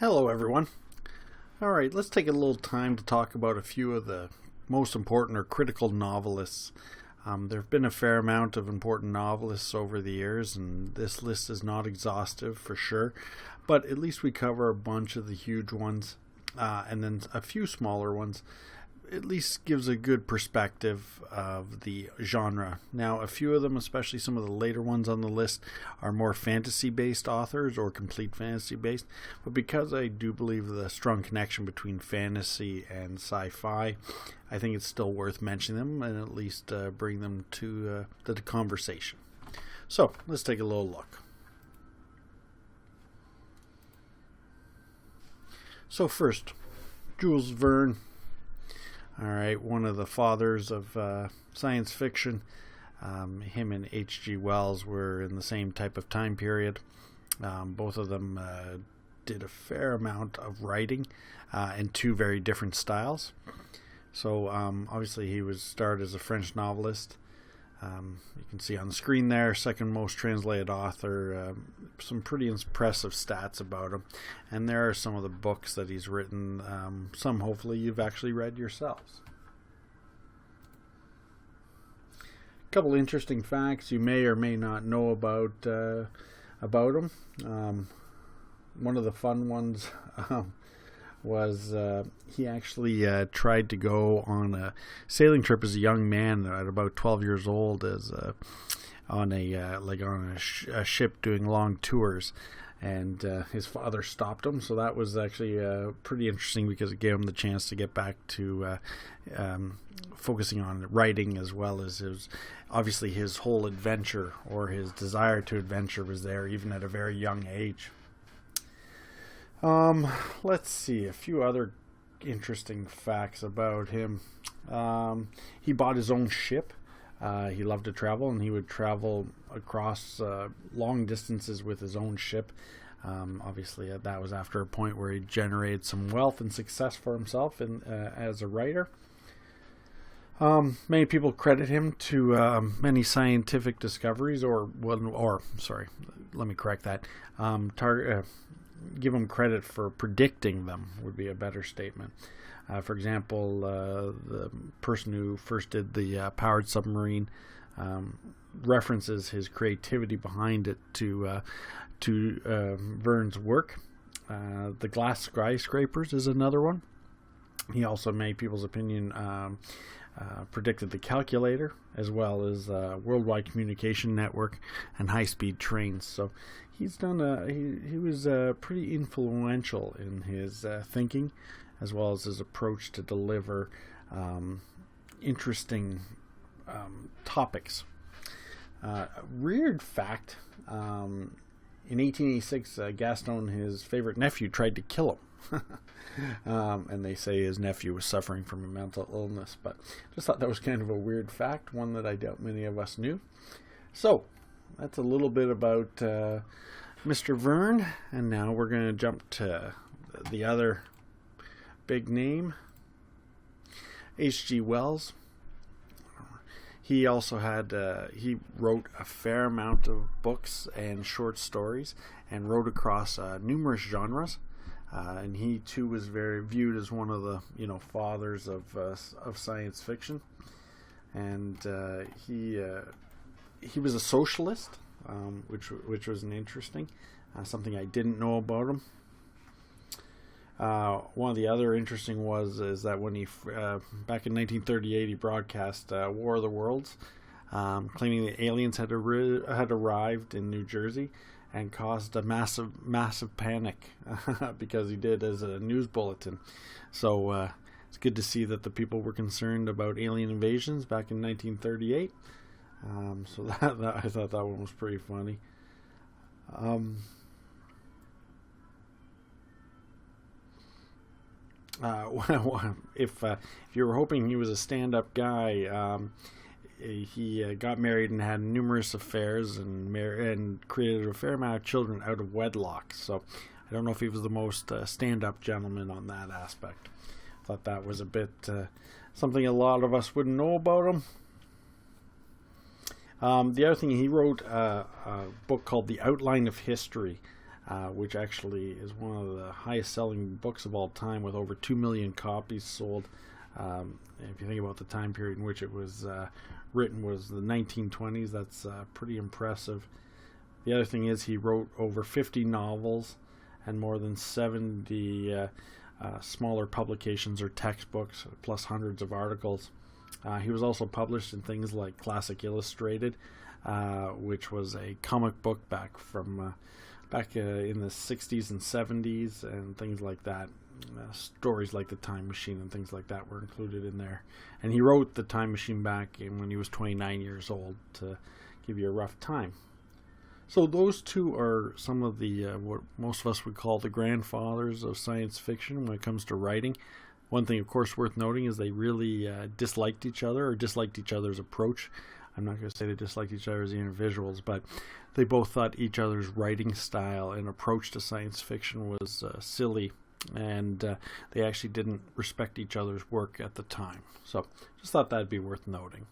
Hello, everyone. All right, let's take a little time to talk about a few of the most important or critical novelists. There have been a fair amount of important novelists over the years, and this list is not exhaustive for sure, but at least we cover a bunch of the huge ones, and then a few smaller ones. At least gives a good perspective of the genre. Now, a few of them, especially some of the later ones on the list, are more fantasy-based authors or complete fantasy-based. But because I do believe the strong connection between fantasy and sci-fi, I think it's still worth mentioning them and at least bring them to the conversation. So, let's take a little look. So first, Jules Verne. All right, one of the fathers of science fiction. Him and H.G. Wells were in the same type of time period. Both of them did a fair amount of writing in two very different styles. So obviously he was started as a French novelist. You can see on the screen there, second most translated author. Some pretty impressive stats about him. And there are some of the books that he's written. Some hopefully you've actually read yourselves. A couple interesting facts you may or may not know about him. One of the fun ones was he actually tried to go on a sailing trip as a young man at about 12 years old on a ship doing long tours, and his father stopped him. So that was actually pretty interesting because it gave him the chance to get back to focusing on writing, as well as his whole adventure, or his desire to adventure, was there even at a very young age. Let's see, a few other interesting facts about him. He bought his own ship. He loved to travel, and he would travel across long distances with his own ship. Obviously, that was after a point where he generated some wealth and success for himself as a writer. Many people credit him to many scientific discoveries, let me correct that. Give him credit for predicting them would be a better statement. For example, the person who first did the powered submarine references his creativity behind it to Verne's work. The glass skyscrapers is another one. He also made people's opinion predicted the calculator, as well as worldwide communication network and high-speed trains. So he's done he was pretty influential in his thinking, as well as his approach to deliver interesting topics. Weird fact: in 1886, Gaston, his favorite nephew, tried to kill him. And they say his nephew was suffering from a mental illness, but just thought that was kind of a weird fact, one that I doubt many of us knew. So that's a little bit about Mr. Verne, and now we're going to jump to the other big name, H.G. Wells. He also he wrote a fair amount of books and short stories, and wrote across numerous genres. And he too was very viewed as one of the fathers of science fiction, and he was a socialist, which was an interesting something I didn't know about him. One of the other interesting is that when he back in 1938 he broadcast War of the Worlds, claiming that aliens had arrived in New Jersey and caused a massive panic because he did as a news bulletin. So it's good to see that the people were concerned about alien invasions back in 1938. So that I thought that one was pretty funny. If you were hoping he was a stand-up guy, he got married and had numerous affairs and created a fair amount of children out of wedlock. So I don't know if he was the most stand-up gentleman on that aspect. I thought that was a bit something a lot of us wouldn't know about him. The other thing, he wrote a book called The Outline of History, which actually is one of the highest selling books of all time, with over 2 million copies sold. If you think about the time period in which it was written, was the 1920s. That's pretty impressive. The other thing is he wrote over 50 novels and more than 70 smaller publications or textbooks, plus hundreds of articles. He was also published in things like Classic Illustrated, which was a comic book back in the 60s and 70s, and things like that. Stories like The Time Machine and things like that were included in there. And he wrote The Time Machine back when he was 29 years old, to give you a rough time. So those two are some of the what most of us would call the grandfathers of science fiction when it comes to writing. One thing, of course, worth noting is they really disliked each other, or disliked each other's approach. I'm not going to say they disliked each other as individuals, but they both thought each other's writing style and approach to science fiction was silly, and they actually didn't respect each other's work at the time. So just thought that'd be worth noting.